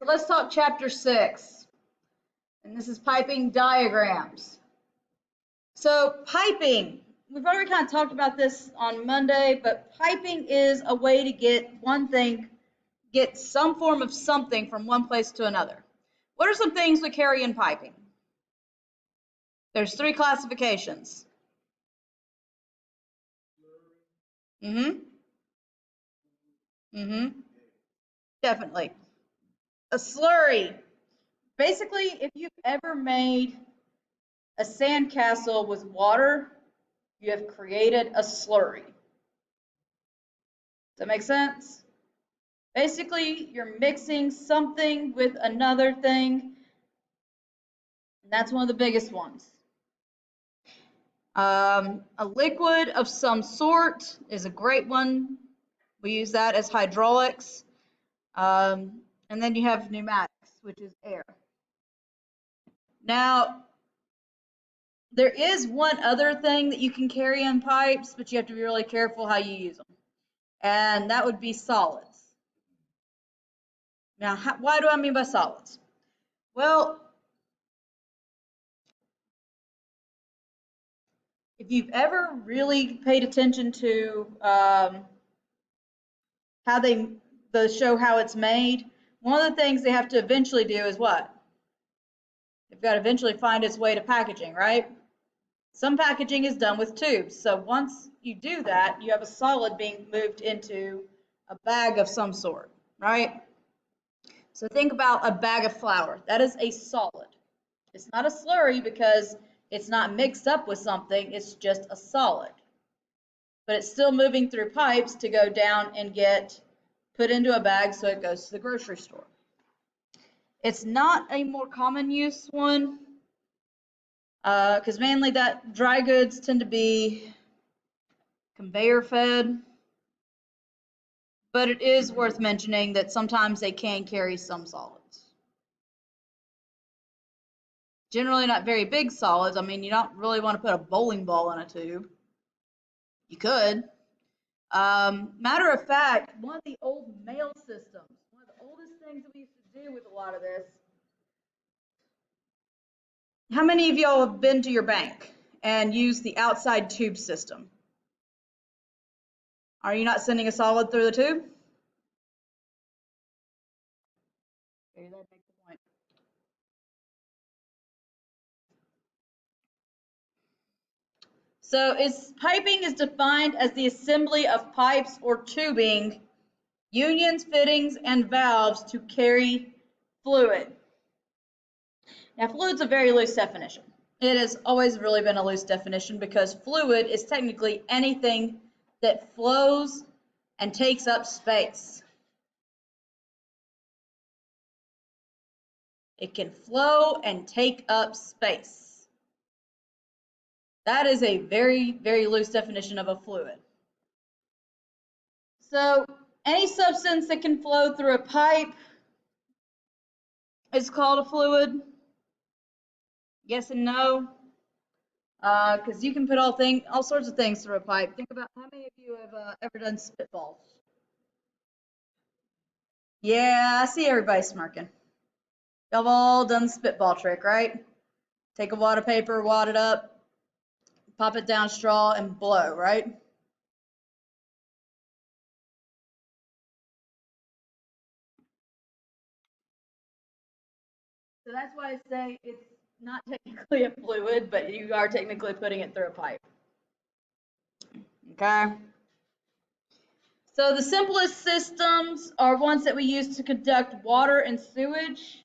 Let's talk chapter 6, and this is piping diagrams. So piping, we've already kind of talked about this on Monday, but piping is a way to get some form of something from one place to another. What are some things we carry in piping? There's 3 classifications. Definitely. A slurry. Basically, if you've ever made a sandcastle with water, you have created a slurry. Does that make sense? Basically, you're mixing something with another thing, and that's one of the biggest ones. A liquid of some sort is a great one. We use that as hydraulics. And then you have pneumatics, which is air. Now, there is one other thing that you can carry in pipes, but you have to be really careful how you use them. And that would be solids. Now, why do I mean by solids? Well, if you've ever really paid attention to how the show how it's made, one of the things they have to eventually do is what? They've got to eventually find its way to packaging, right? Some packaging is done with tubes. So once you do that, you have a solid being moved into a bag of some sort, right? So think about a bag of flour. That is a solid. It's not a slurry because it's not mixed up with something. It's just a solid. But it's still moving through pipes to go down and get put into a bag so it goes to the grocery store. It's not a more common use one because mainly that dry goods tend to be conveyor fed. But it is worth mentioning that sometimes they can carry some solids. Generally not very big solids. I mean, you don't really want to put a bowling ball in a tube. You could. Matter of fact, one of the old mail systems, one of the oldest things that we used to do with a lot of this. How many of y'all have been to your bank and used the outside tube system? Are you not sending a solid through the tube? Okay, that makes the point. So piping is defined as the assembly of pipes or tubing, unions, fittings, and valves to carry fluid. Now, fluid's a very loose definition. It has always really been a loose definition because fluid is technically anything that flows and takes up space. It can flow and take up space. That is a very, very loose definition of a fluid. So any substance that can flow through a pipe is called a fluid. Yes and no. Because you can put all sorts of things through a pipe. Think about how many of you have ever done spitballs? Yeah, I see everybody smirking. Y'all have all done the spitball trick, right? Take a wad of paper, wad it up, pop it down a straw, and blow, right? So that's why I say it's not technically a fluid, but you are technically putting it through a pipe. Okay? So the simplest systems are ones that we use to conduct water and sewage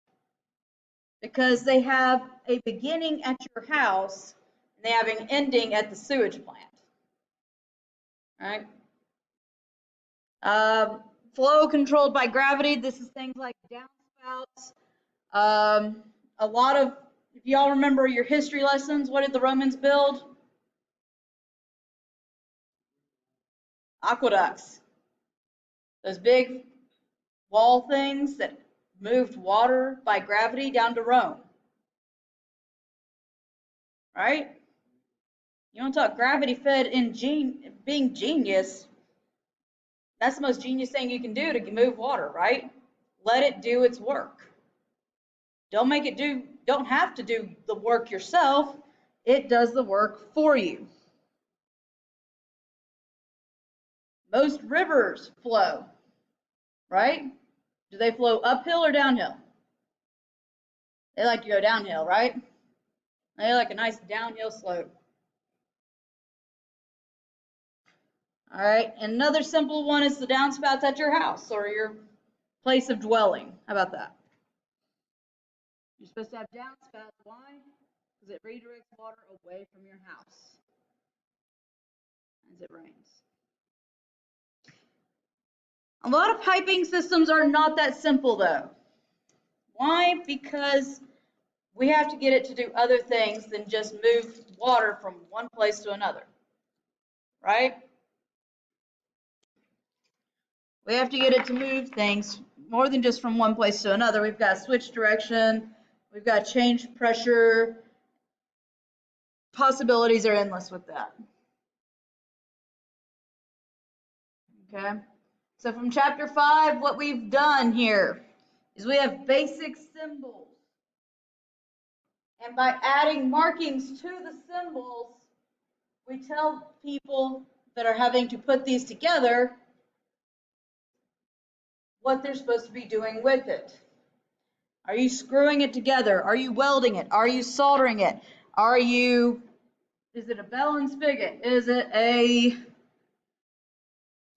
because they have a beginning at your house and they have an ending at the sewage plant. All right? Flow controlled by gravity. This is things like downspouts. A lot of, if y'all remember your history lessons, what did the Romans build? Aqueducts. Those big wall things that moved water by gravity down to Rome. Right? You want to talk gravity fed in being genius? That's the most genius thing you can do to move water, right? Let it do its work. Don't have to do the work yourself. It does the work for you. Most rivers flow, right? Do they flow uphill or downhill? They like to go downhill, right? They like a nice downhill slope. All right, another simple one is the downspouts at your house or your place of dwelling. How about that? You're supposed to have downspouts. Why? Because it redirects water away from your house as it rains. A lot of piping systems are not that simple though. Why? Because we have to get it to do other things than just move water from one place to another, right? We have to get it to move things more than just from one place to another. We've got to switch direction. We've got to change pressure. Possibilities are endless with that. Okay. So from chapter 5, what we've done here is we have basic symbols. And by adding markings to the symbols, we tell people that are having to put these together what they're supposed to be doing with it. Are you screwing it together? Are you welding it? Are you soldering it? Is it a bell and spigot? Is it a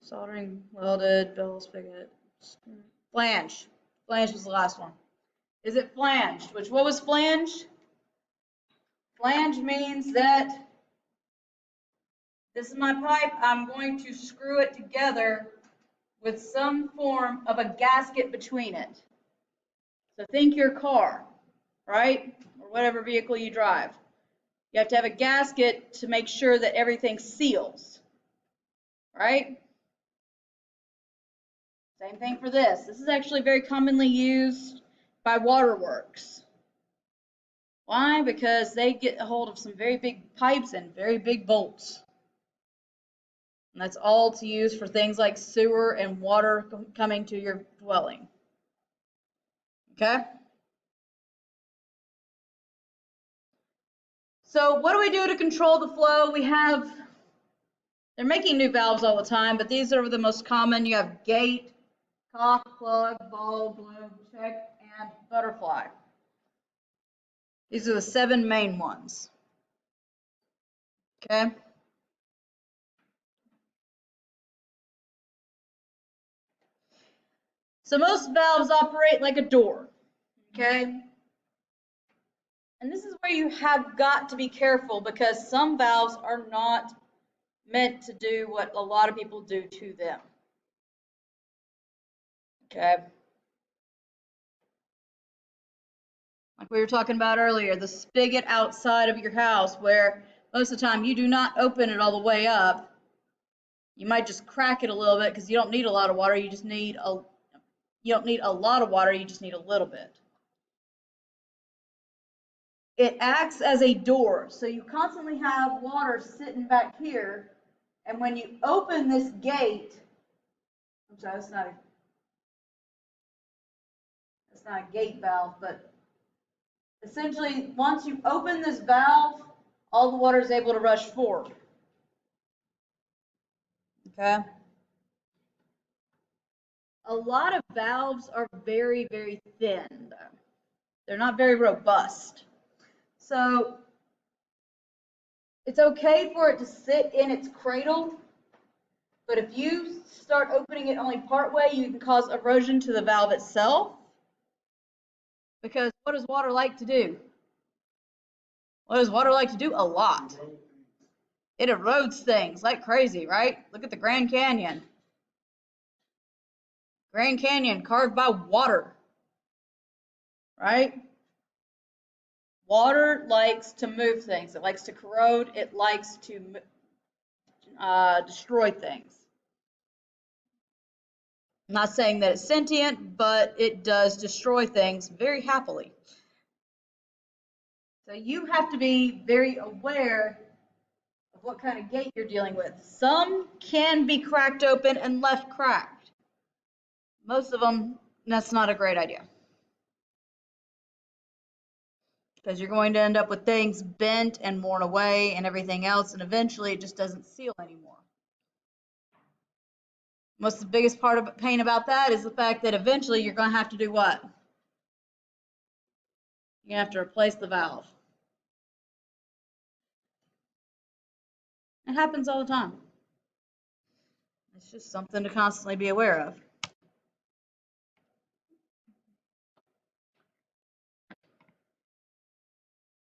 soldering, welded, bell, spigot, flange? Flange was the last one. Is it flanged? What was flanged? Flange means that this is my pipe. I'm going to screw it together with some form of a gasket between it. So think your car, right? Or whatever vehicle you drive. You have to have a gasket to make sure that everything seals, right? Same thing for this. This is actually very commonly used by waterworks. Why? Because they get a hold of some very big pipes and very big bolts. And that's all to use for things like sewer and water coming to your dwelling. Okay? So what do we do to control the flow? They're making new valves all the time, but these are the most common. You have gate, cock, plug, bulb, globe, check, and butterfly. These are the 7 main ones. Okay? So most valves operate like a door. Okay? And this is where you have got to be careful because some valves are not meant to do what a lot of people do to them. Okay? Like we were talking about earlier, the spigot outside of your house where most of the time you do not open it all the way up. You might just crack it a little bit because you don't need a lot of water. You don't need a lot of water, you just need a little bit. It acts as a door. So you constantly have water sitting back here. And when you open this gate, I'm sorry, that's not a gate valve, but essentially once you open this valve, all the water is able to rush forward. Okay? A lot of valves are very, very thin, though. They're not very robust. So it's okay for it to sit in its cradle, but if you start opening it only part way, you can cause erosion to the valve itself. Because what does water like to do? What does water like to do? A lot. It erodes things like crazy, right? Look at the Grand Canyon. Grand Canyon carved by water, right? Water likes to move things. It likes to corrode. It likes to destroy things. I'm not saying that it's sentient, but it does destroy things very happily. So you have to be very aware of what kind of gate you're dealing with. Some can be cracked open and left cracked. Most of them, that's not a great idea. because you're going to end up with things bent and worn away and everything else, and eventually it just doesn't seal anymore. Most of the biggest part of pain about that is the fact that eventually you're going to have to do what? You have to replace the valve. It happens all the time. It's just something to constantly be aware of.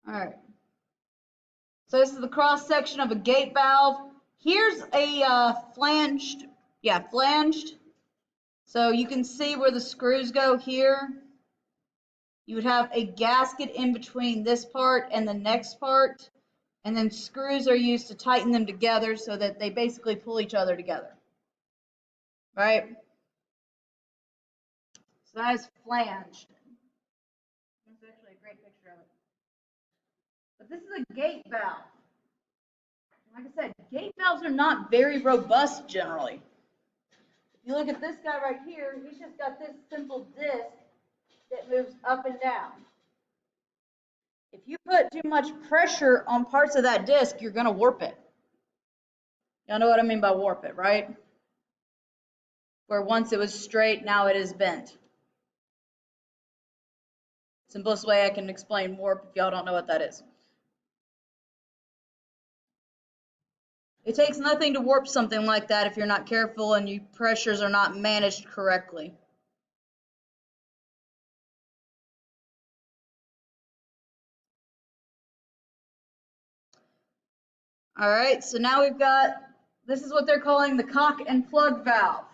All right. So this is the cross section of a gate valve. Here's a flanged. So you can see where the screws go here. You would have a gasket in between this part and the next part, and then screws are used to tighten them together so that they basically pull each other together, right? So that is flanged. That's actually a great picture of it. But this is a gate valve. Like I said, gate valves are not very robust generally. If you look at this guy right here, he's just got this simple disc that moves up and down. If you put too much pressure on parts of that disc, you're going to warp it. Y'all know what I mean by warp it, right? Where once it was straight, now it is bent. Simplest way I can explain warp if y'all don't know what that is. It takes nothing to warp something like that if you're not careful and your pressures are not managed correctly. All right, so now we've got, this is what they're calling the cock and plug valve.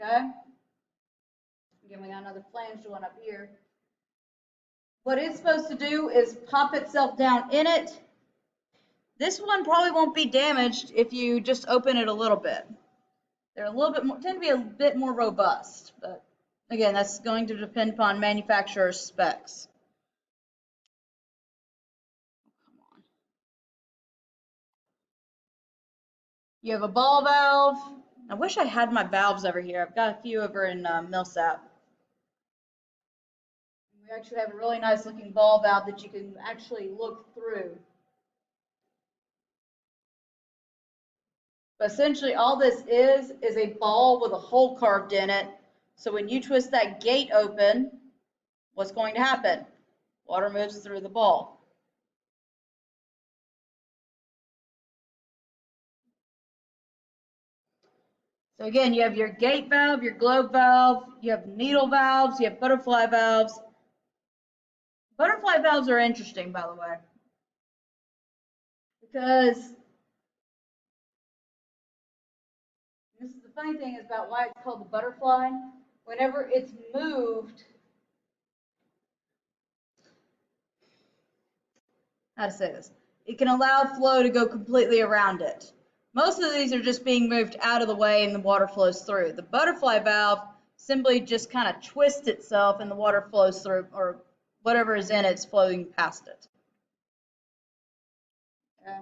Okay? Again, we got another flanged one up here. What it's supposed to do is pop itself down in it. This one probably won't be damaged if you just open it a little bit. They're a little bit more, tend to be a bit more robust, but again, that's going to depend upon manufacturer's specs. Come on. You have a ball valve. I wish I had my valves over here. I've got a few over in Millsap. We actually have a really nice looking ball valve that you can actually look through. But essentially all this is a ball with a hole carved in it. So when you twist that gate open, what's going to happen? Water moves through the ball. So again, you have your gate valve, your globe valve, you have needle valves, you have butterfly valves. Butterfly valves are interesting, by the way, because this is the funny thing is about why it's called the butterfly. Whenever it's moved, how to say this, it can allow flow to go completely around it. Most of these are just being moved out of the way and the water flows through. The butterfly valve simply just kind of twists itself and the water flows through, or whatever is in it's flowing past it. Okay.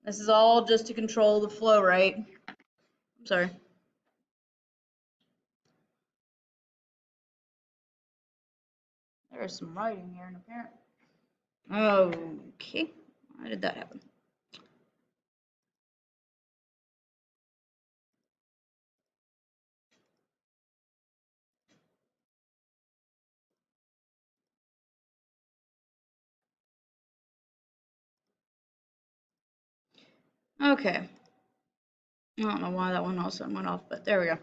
This is all just to control the flow rate. I'm sorry. There's some writing here in apparent. Okay. Why did that happen? Okay. I don't know why that one also went off, but there we go.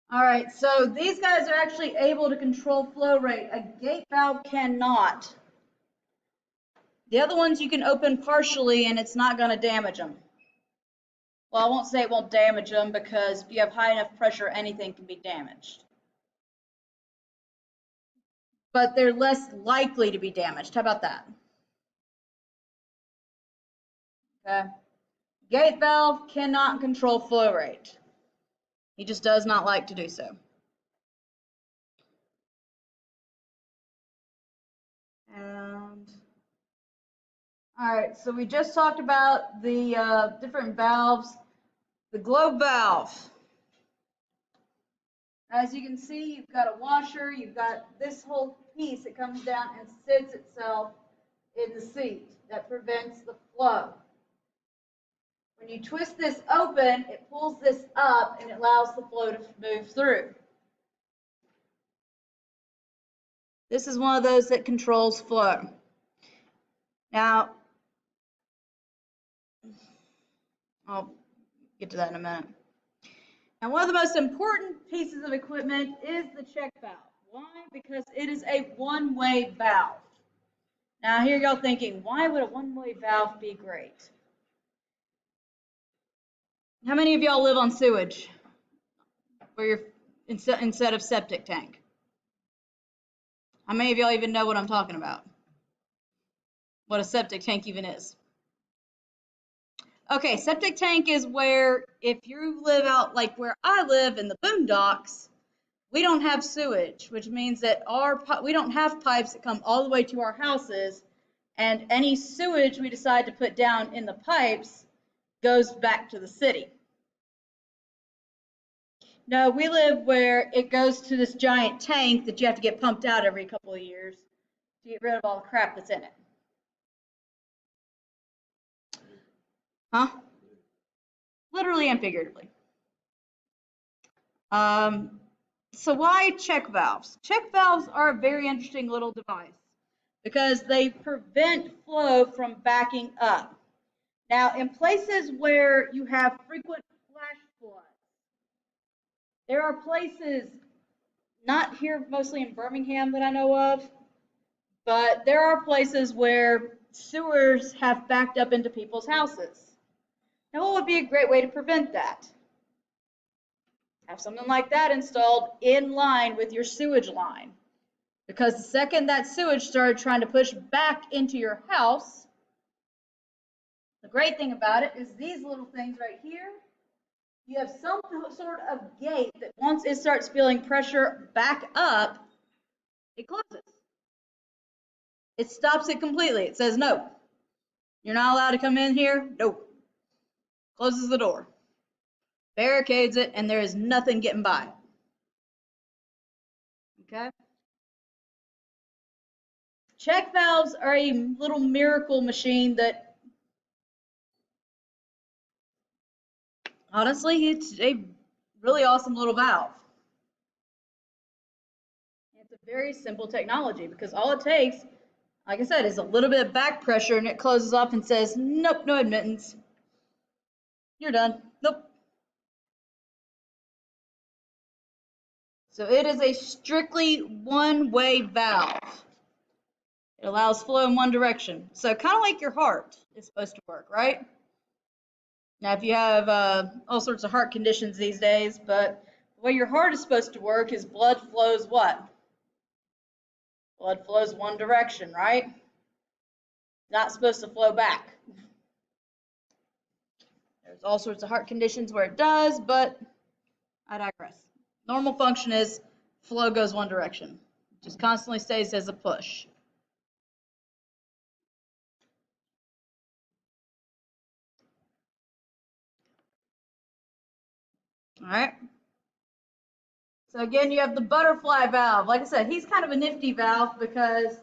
All right, so these guys are actually able to control flow rate. A gate valve cannot. The other ones you can open partially and it's not going to damage them. Well, I won't say it won't damage them because if you have high enough pressure, anything can be damaged. But they're less likely to be damaged. How about that? Okay. Gate valve cannot control flow rate. He just does not like to do so. And all right, so we just talked about the different valves. The globe valve. As you can see, you've got a washer, you've got this whole piece that comes down and sits itself in the seat that prevents the flow. When you twist this open, it pulls this up and it allows the flow to move through. This is one of those that controls flow. Now, I'll get to that in a minute. Now, one of the most important pieces of equipment is the check valve. Why? Because it is a one-way valve. Now, here y'all thinking, why would a one-way valve be great? How many of y'all live on sewage where you're instead of septic tank? How many of y'all even know what I'm talking about? What a septic tank even is? Okay, septic tank is where if you live out like where I live in the boondocks, we don't have sewage, which means that we don't have pipes that come all the way to our houses, and any sewage we decide to put down in the pipes goes back to the city. No, we live where it goes to this giant tank that you have to get pumped out every couple of years to get rid of all the crap that's in it. Huh? Literally and figuratively. So why check valves? Check valves are a very interesting little device because they prevent flow from backing up. Now, in places where you have frequent flash floods, there are places, not here mostly in Birmingham that I know of, but there are places where sewers have backed up into people's houses. Now, what would be a great way to prevent that? Have something like that installed in line with your sewage line. Because the second that sewage started trying to push back into your house, the great thing about it is these little things right here, you have some sort of gate that once it starts feeling pressure back up, it closes. It stops it completely. It says, no, you're not allowed to come in here. Nope. Closes the door. Barricades it, and there is nothing getting by. Okay? Check valves are a little miracle machine that, honestly, it's a really awesome little valve. It's a very simple technology because all it takes, like I said, is a little bit of back pressure and it closes off and says, nope, no admittance. You're done. Nope. So it is a strictly one-way valve. It allows flow in one direction. So kind of like your heart is supposed to work, right? Now, if you have all sorts of heart conditions these days, but the way your heart is supposed to work is blood flows what? Blood flows one direction, right? Not supposed to flow back. There's all sorts of heart conditions where it does, but I digress. Normal function is flow goes one direction. It just constantly stays as a push. All right. So again, you have the butterfly valve. Like I said, he's kind of a nifty valve because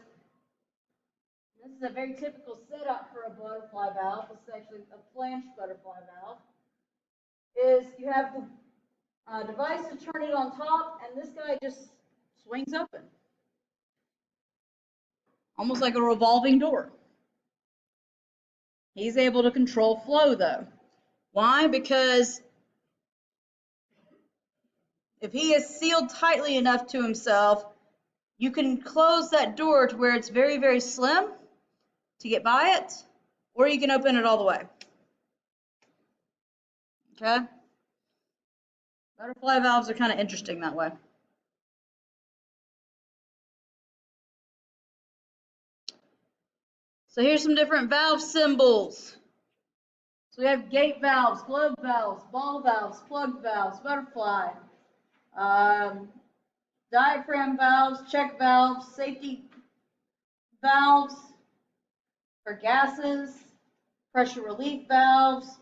this is a very typical setup for a butterfly valve. This is actually a flange butterfly valve. Is you have the device to turn it on top, and this guy just swings open. Almost like a revolving door. He's able to control flow though. Why? Because if he is sealed tightly enough to himself, you can close that door to where it's very, very slim to get by it, or you can open it all the way. Okay? Butterfly valves are kind of interesting that way. So here's some different valve symbols. So we have gate valves, globe valves, ball valves, plug valves, butterfly, diaphragm valves, check valves, safety valves for gases, pressure relief valves.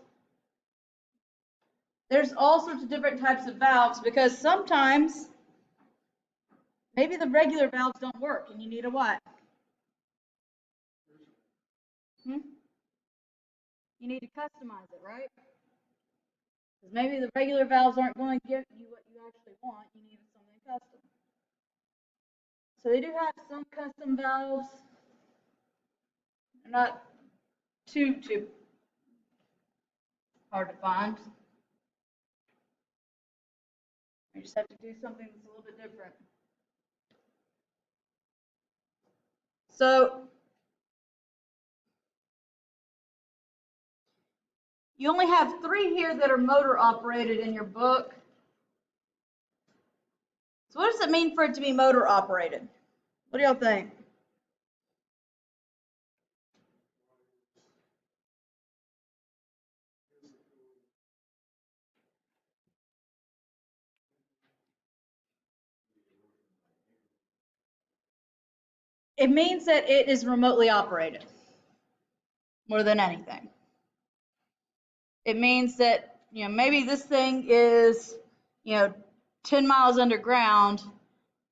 There's all sorts of different types of valves because sometimes Maybe the regular valves don't work and you need a what? Hmm? You need to customize it, right? Because maybe the regular valves aren't going to give you what you actually want. You need something custom. So they do have some custom valves. They're not too hard to find. You just have to do something that's a little bit different. So you only have 3 here that are motor operated in your book. So what does it mean for it to be motor operated? What do y'all think? It means that it is remotely operated more than anything. It means that, maybe this thing is, 10 miles underground,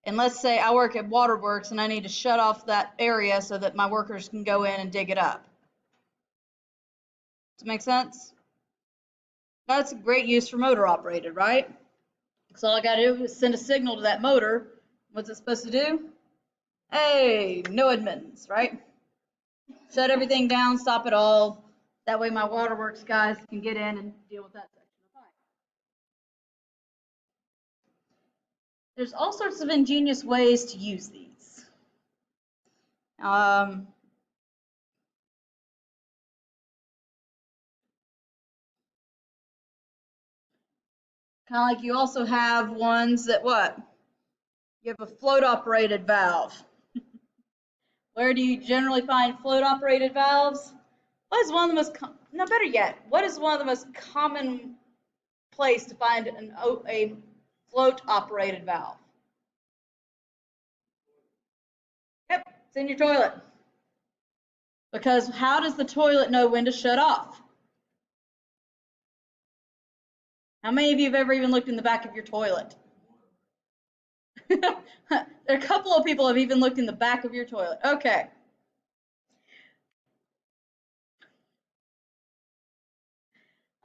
and let's say I work at Waterworks and I need to shut off that area so that my workers can go in and dig it up. Does it make sense? That's a great use for motor operated, right? So all I gotta do is send a signal to that motor. What's it supposed to do? Hey, no admittance, right? Shut everything down, stop it all. That way my Waterworks guys can get in and deal with that section of pipe. There's all sorts of ingenious ways to use these. Kind of like you also have ones that what? You have a float operated valve. Where do you generally find float operated valves? What is one of the most, no, better yet, what is one of the most common place to find a float operated valve? Yep, it's in your toilet. Because how does the toilet know when to shut off? How many of you have ever even looked in the back of your toilet? There are a couple of people have even looked in the back of your toilet. Okay.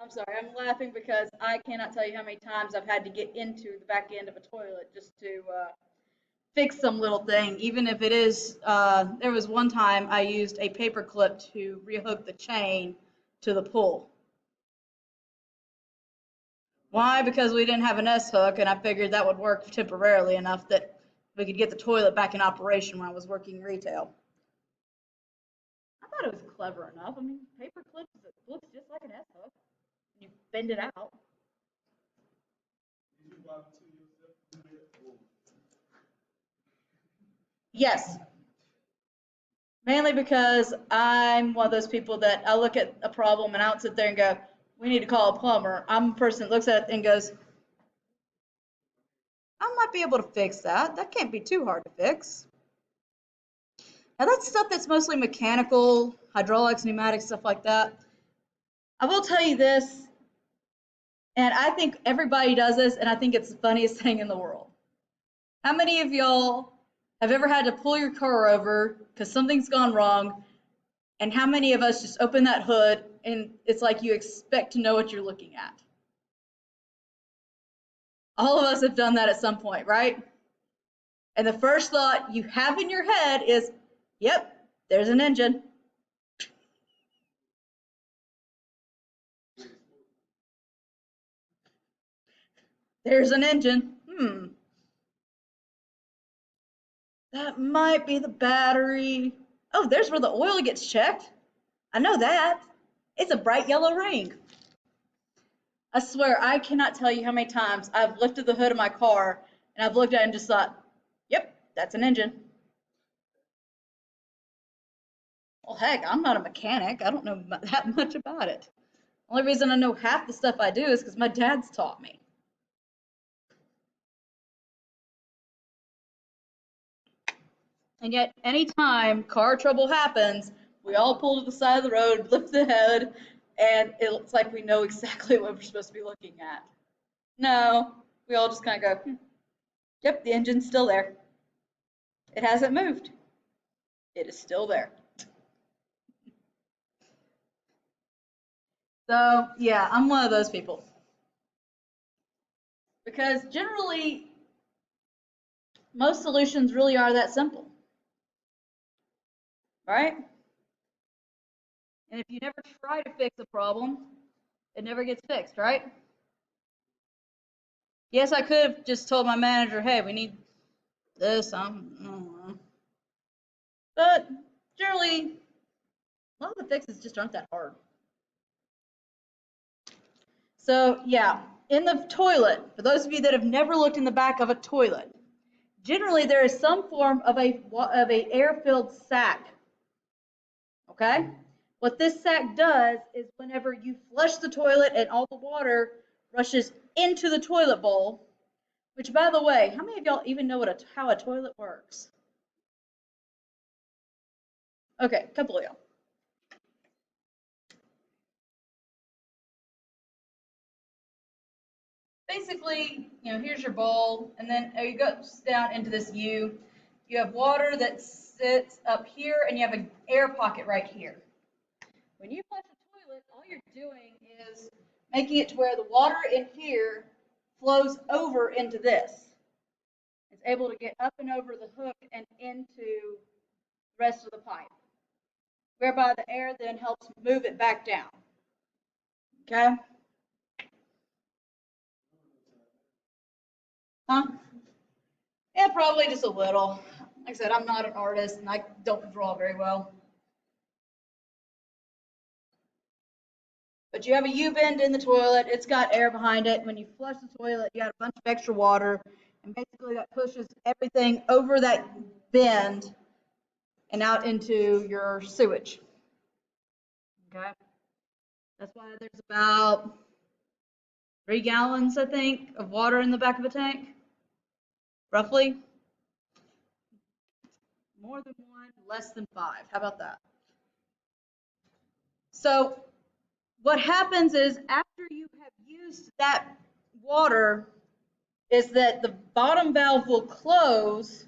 I'm sorry, I'm laughing because I cannot tell you how many times I've had to get into the back end of a toilet just to fix some little thing, even if it is, there was one time I used a paper clip to rehook the chain to the pull. Why? Because we didn't have an S-hook, and I figured that would work temporarily enough that we could get the toilet back in operation when I was working retail. I thought it was clever enough. I mean, paper clips, it looks just like an S-hook. You bend it out. Yes, mainly because I'm one of those people that I look at a problem and I don't sit there and go, we need to call a plumber. I'm a person that looks at it and goes, I might be able to fix that. That can't be too hard to fix. Now that's stuff that's mostly mechanical, hydraulics, pneumatics, stuff like that. I will tell you this, and I think everybody does this, and I think it's the funniest thing in the world. How many of y'all have ever had to pull your car over because something's gone wrong, and how many of us just open that hood and it's like you expect to know what you're looking at? All of us have done that at some point, right? And the first thought you have in your head is, yep, there's an engine. There's an engine. That might be the battery. Oh, there's where the oil gets checked. I know that. It's a bright yellow ring. I swear, I cannot tell you how many times I've lifted the hood of my car and I've looked at it and just thought, yep, that's an engine. Well, heck, I'm not a mechanic. I don't know that much about it. The only reason I know half the stuff I do is because my dad's taught me. And yet, anytime car trouble happens, we all pull to the side of the road, lift the head, and it's like we know exactly what we're supposed to be looking at. No, we all just kind of go, yep, the engine's still there. It hasn't moved. It is still there. So yeah, I'm one of those people. Because generally, most solutions really are that simple, right? And if you never try to fix a problem, it never gets fixed, right? Yes, I could have just told my manager, hey, we need this, but generally, a lot of the fixes just aren't that hard. So yeah, in the toilet, for those of you that have never looked in the back of a toilet, generally there is some form of a air-filled sac. Okay? What this sac does is whenever you flush the toilet and all the water rushes into the toilet bowl, which by the way, how many of y'all even know how a toilet works? Okay, a couple of y'all. Basically, here's your bowl, and then it goes down into this U. You have water that sits up here, and you have an air pocket right here. When you flush a toilet, all you're doing is making it to where the water in here flows over into this. It's able to get up and over the hook and into the rest of the pipe, whereby the air then helps move it back down. Okay? Huh? Yeah, probably just a little. Like I said, I'm not an artist and I don't draw very well. But you have a U-bend in the toilet. It's got air behind it. When you flush the toilet, you got a bunch of extra water. And basically that pushes everything over that bend and out into your sewage. Okay? That's why there's about 3 gallons, I think, of water in the back of a tank, roughly. More than 1, less than 5. How about that? So what happens is after you have used that water is that the bottom valve will close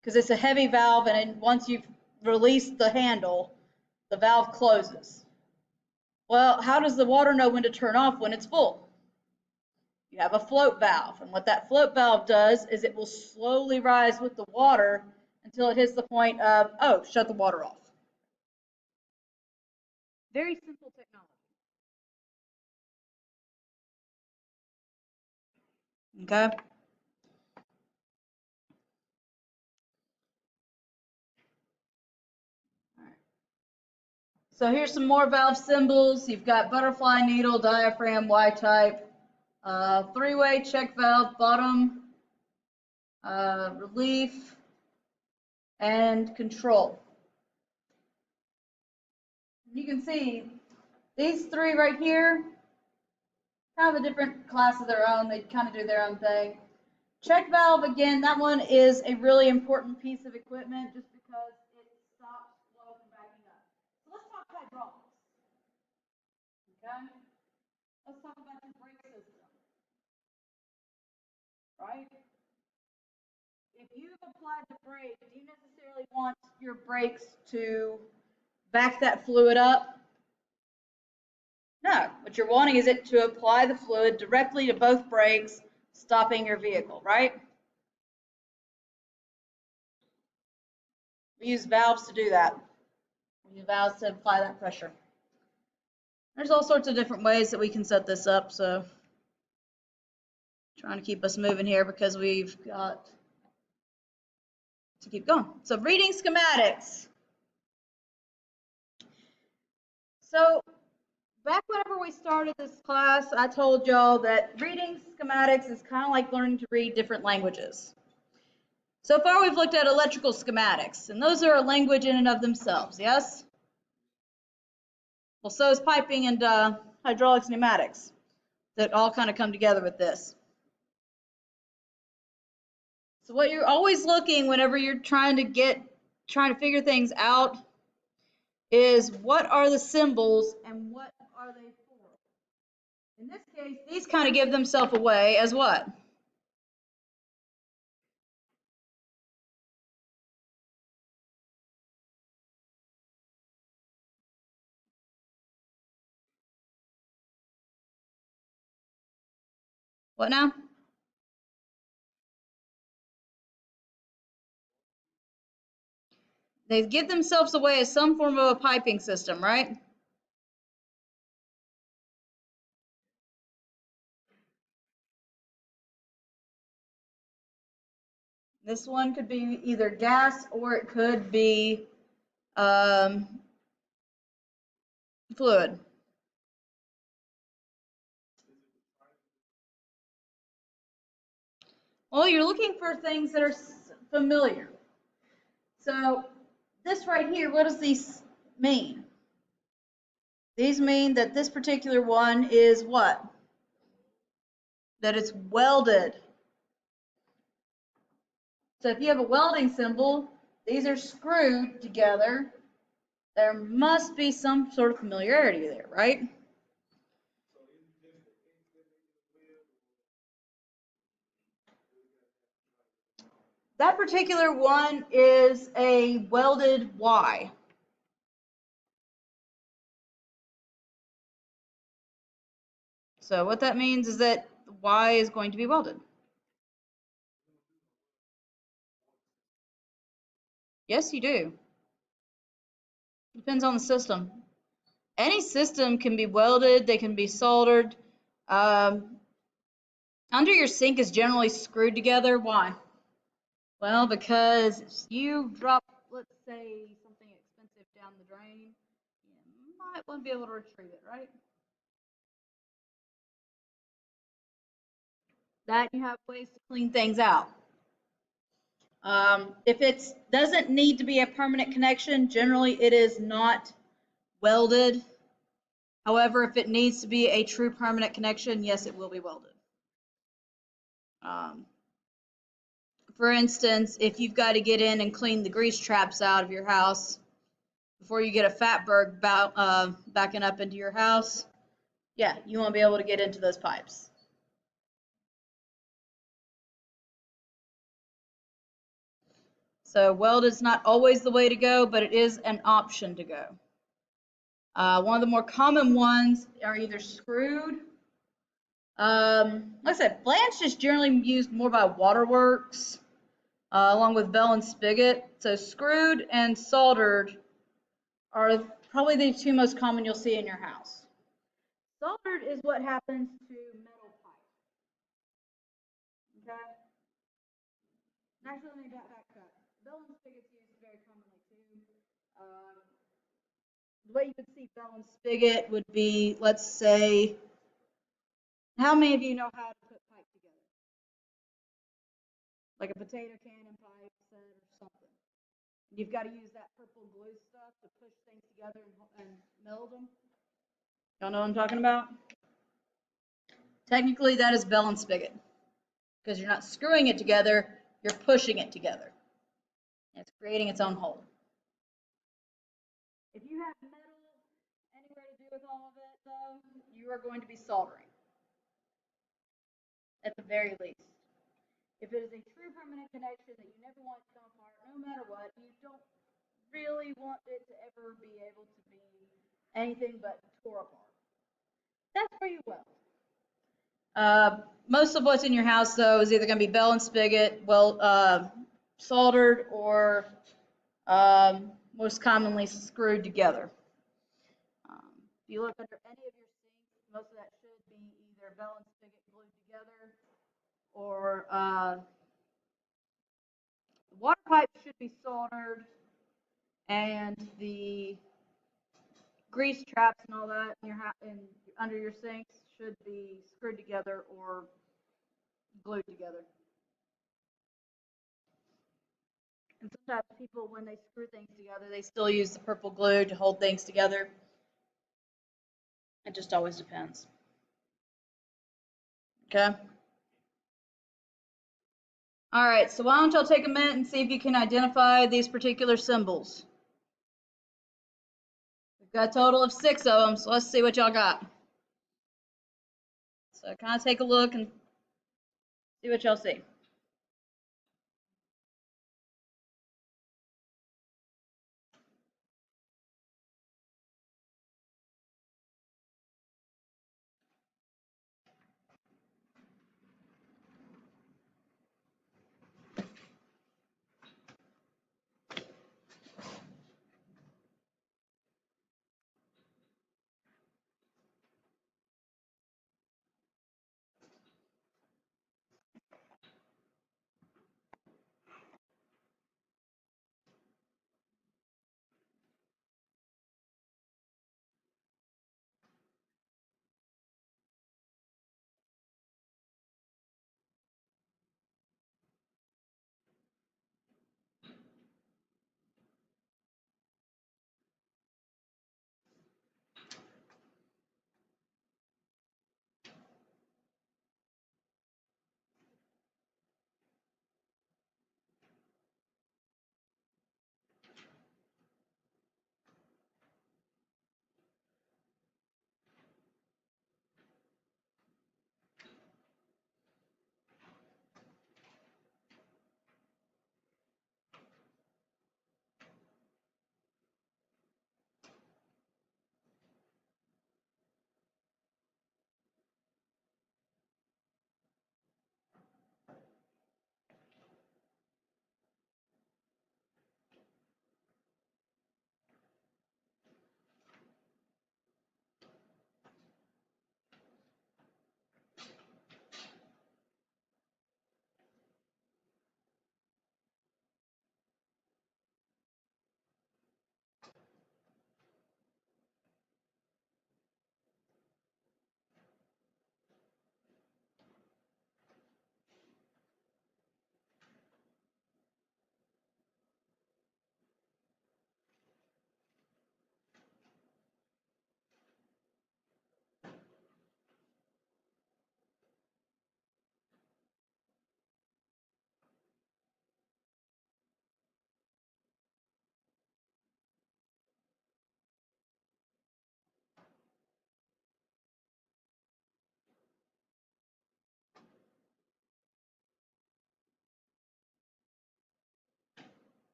because it's a heavy valve, and once you've released the handle, the valve closes. Well, how does the water know when to turn off when it's full? You have a float valve, and what that float valve does is it will slowly rise with the water until it hits the point of, oh, shut the water off. Very simple technology. Okay? So here's some more valve symbols. You've got butterfly, needle, diaphragm, Y-type, three-way check valve, bottom, relief, and control. You can see these 3 right here, kind of a different class of their own. They kind of do their own thing. Check valve, again, that one is a really important piece of equipment just because it stops flow from backing up. So let's talk hydraulics. Okay? Let's talk about your brake system. Right? If you've applied the brake, do you necessarily want your brakes to back that fluid up? No. What you're wanting is it to apply the fluid directly to both brakes, stopping your vehicle, right? We use valves to do that. We use valves to apply that pressure. There's all sorts of different ways that we can set this up, so trying to keep us moving here because we've got to keep going. So reading schematics. So back whenever we started this class, I told y'all that reading schematics is kind of like learning to read different languages. So far we've looked at electrical schematics, and those are a language in and of themselves, yes? Well, so is piping and hydraulics and pneumatics that all kind of come together with this. So what you're always looking whenever you're trying to figure things out is what are the symbols and what are they for? In this case, these kind of give themselves away as what? What now? They give themselves away as some form of a piping system, right? This one could be either gas or it could be fluid. Well, you're looking for things that are familiar. So this right here, what does these mean? These mean that this particular one is what? That it's welded. So if you have a welding symbol, these are screwed together. There must be some sort of familiarity there, right? That particular one is a welded Y. So what that means is that Y is going to be welded. Yes, you do. Depends on the system. Any system can be welded, they can be soldered. Under your sink is generally screwed together. Why? Well, because if you drop, let's say, something expensive down the drain, you might want to be able to retrieve it, right? That you have ways to clean things out. If it doesn't need to be a permanent connection, generally it is not welded. However, if it needs to be a true permanent connection, yes, it will be welded. Um, for instance, if you've got to get in and clean the grease traps out of your house before you get a fatberg backing up into your house, yeah, you won't be able to get into those pipes. So weld is not always the way to go, but it is an option to go. One of the more common ones are either screwed. Like I said, flange is generally used more by waterworks, along with bell and spigot. So screwed and soldered are probably the two most common you'll see in your house. Soldered is what happens to metal pipe. Okay? Actually, let me back up. Bell and spigot's used very commonly too. The way you would see bell and spigot would be, let's say, how many of you know how to put pipe together? Like a potato cannon pipe set or something. You've got to use that purple glue stuff to push things together and meld them. Y'all know what I'm talking about? Technically, that is bell and spigot because you're not screwing it together, you're pushing it together. It's creating its own hole. If you have metal anywhere to do with all of it, though, you are going to be soldering at the very least. If it is a true permanent connection that you never want to come apart, no matter what, you don't really want it to ever be able to be anything but tore apart. That's where you weld. Most of what's in your house, though, is either going to be bell and spigot, soldered, or most commonly screwed together. If you look under any of your sinks, most of that should be either bell and spigot glued together, or the water pipe should be soldered, and the grease traps and all that in under your sinks should be screwed together or glued together. And sometimes people, when they screw things together, they still use the purple glue to hold things together. It just always depends. Okay? All right, so why don't y'all take a minute and see if you can identify these particular symbols. We've got a total of 6 of them, so let's see what y'all got. So kind of take a look and see what y'all see.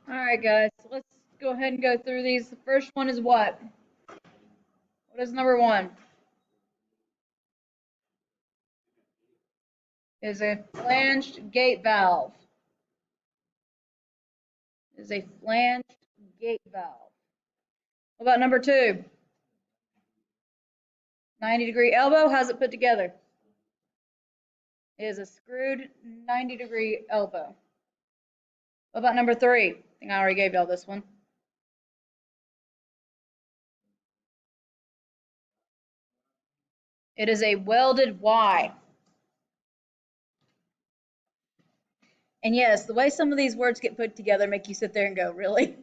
All right, guys, so let's go ahead and go through these. The first one is what? What is number one? Is a flanged gate valve. Is a flanged gate valve. What about number two? 90-degree elbow. How's it put together? It is a screwed 90-degree elbow. What about number three? I think I already gave y'all this one. It is a welded Y. And yes, the way some of these words get put together make you sit there and go, really?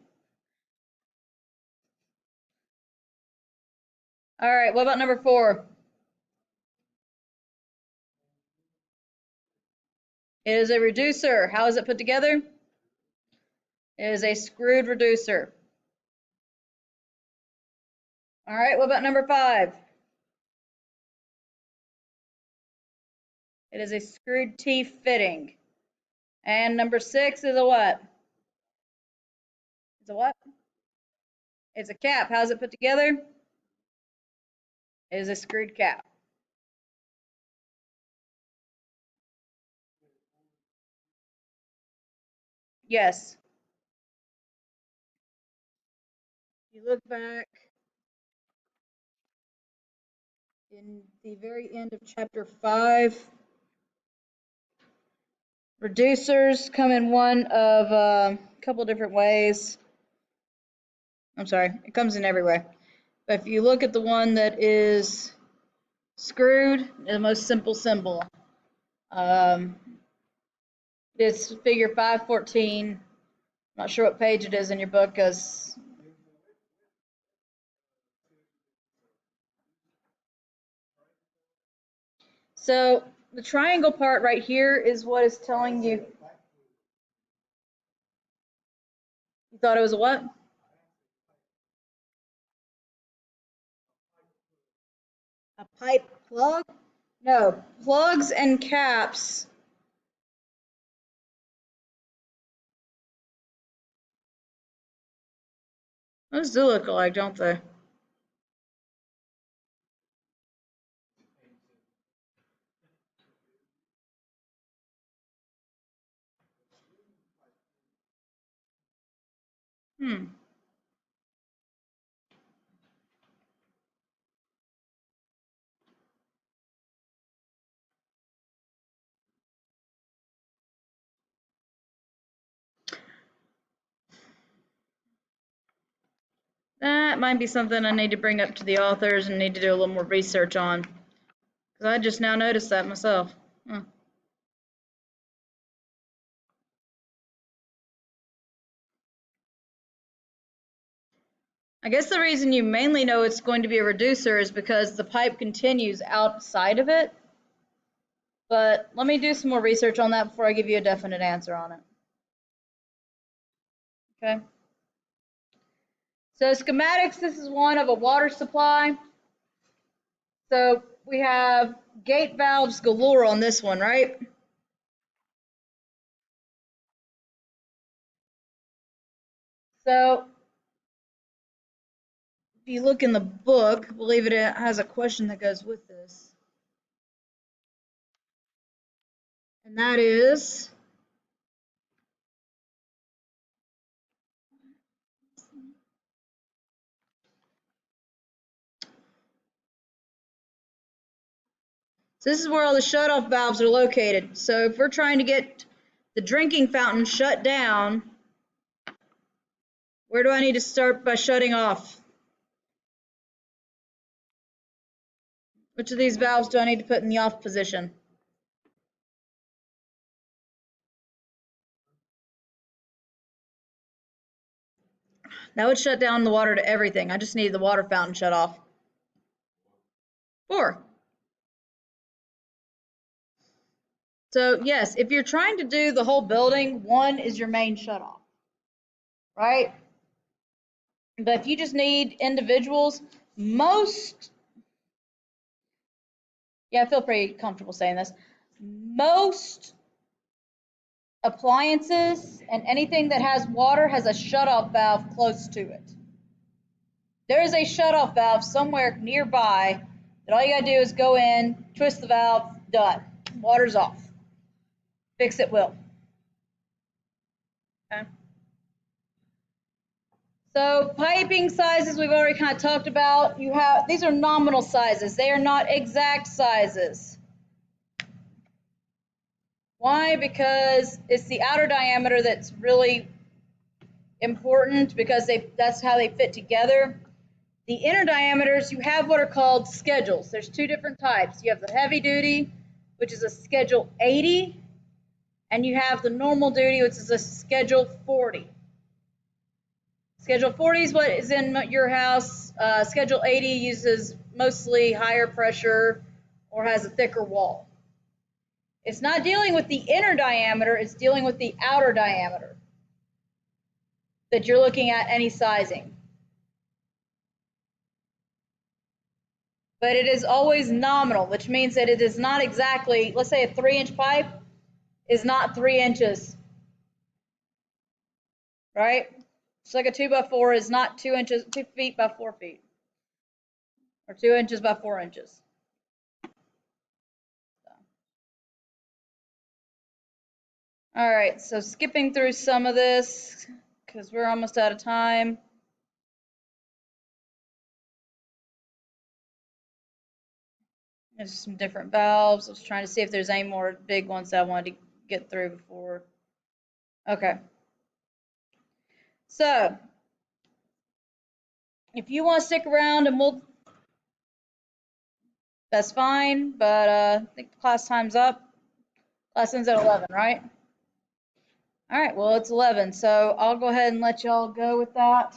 All right, what about number four? It is a reducer. How is it put together? It is a screwed reducer. All right, what about number five? It is a screwed T fitting. And number six is a what? It's a what? It's a cap. How's it put together? It is a screwed cap. Yes. If you look back in the very end of chapter 5, reducers come in one of a couple different ways. I'm sorry, it comes in everywhere. But if you look at the one that is screwed, the most simple symbol, it's figure 514. I'm not sure what page it is in your book because so the triangle part right here is what is telling you. You thought it was a what? A pipe plug? No, plugs and caps. Those do look alike, don't they? That might be something I need to bring up to the authors and need to do a little more research on. Because I just now noticed that myself. I guess the reason you mainly know it's going to be a reducer is because the pipe continues outside of it. But let me do some more research on that before I give you a definite answer on it. Okay. So schematics, this is one of a water supply. So we have gate valves galore on this one, right? So if you look in the book, I believe it has a question that goes with this. And that is, so this is where all the shutoff valves are located. So if we're trying to get the drinking fountain shut down, where do I need to start by shutting off? Which of these valves do I need to put in the off position? That would shut down the water to everything. I just need the water fountain shut off. 4. So yes, if you're trying to do the whole building, 1 is your main shutoff, right? But if you just need individuals, I feel pretty comfortable saying this. Most appliances and anything that has water has a shutoff valve close to it. There is a shutoff valve somewhere nearby that all you gotta do is go in, twist the valve, done. Water's off. Fix it will. Okay. So piping sizes we've already kind of talked about. These are nominal sizes. They are not exact sizes. Why? Because it's the outer diameter that's really important, because that's how they fit together. The inner diameters, you have what are called schedules. There's two different types. You have the heavy duty, which is a schedule 80, and you have the normal duty, which is a schedule 40. Schedule 40 is what is in your house. Schedule 80 uses mostly higher pressure or has a thicker wall. It's not dealing with the inner diameter, it's dealing with the outer diameter that you're looking at any sizing. But it is always nominal, which means that it is not exactly, let's say a 3-inch pipe is not 3 inches, right? It's like a 2x4 is not 2 feet by 4 feet, or 2 inches by 4 inches. All right, so skipping through some of this because we're almost out of time. There's some different valves. I was trying to see if there's any more big ones that I wanted to get through before. Okay. So if you want to stick around and that's fine, but I think the class time's up. Class ends at 11, right? All right, well, it's 11, so I'll go ahead and let y'all go with that.